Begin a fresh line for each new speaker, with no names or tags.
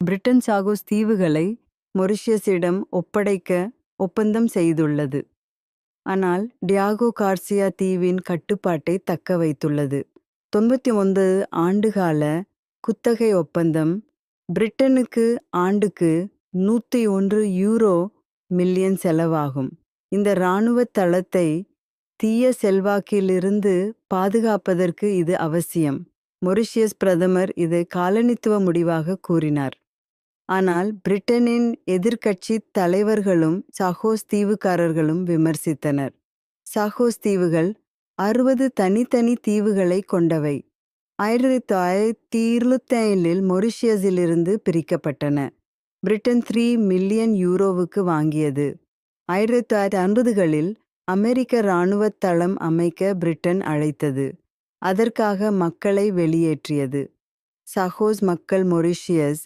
Britain Chagos தீவுகளை மொரிஷியஸிடம் ஒப்படைக்க ஒப்பந்தம் செய்துள்ளது. ஆனால் டியாகோ கார்சியா தீவின் கட்டுப்பாட்டை தக்க வைத்துள்ளது. 99 ஆண்டுகால குத்தகை ஒப்பந்தம் பிரிட்டனுக்கு ஆண்டுக்கு 101 யூரோ மில்லியன் செலவாகும். இந்த இராணுவ தளத்தை தீய செல்வாக்கிலிருந்து பாதுகாப்பதற்கு இது அவசியம். மொரிஷியஸ் பிரதமர் இதை காலனித்துவ முடிவாக கூறினார். ஆனால் பிரிட்டனின் எதிர்க்கட்சி தலைவர்களும் சாகோஸ் தீவுக்காரர்களும் விமர்சித்தனர். சாகோஸ் தீவுகள் 60 தனித்தனி தீவுகளை கொண்டவை. 1927இல் மொரிஷியஸிலிருந்து பிரிக்கப்பட்டன. பிரிட்டன் 3 மில்லியன் யூரோவுக்கு வாங்கியது. 1950களில் அமெரிக்க இராணுவ தளம் அமைக்க பிரிட்டன் அழைத்தது. அதற்காக மக்களை வெளியேற்றியது. சாகோஸ் மக்கள் மொரிஷியஸ்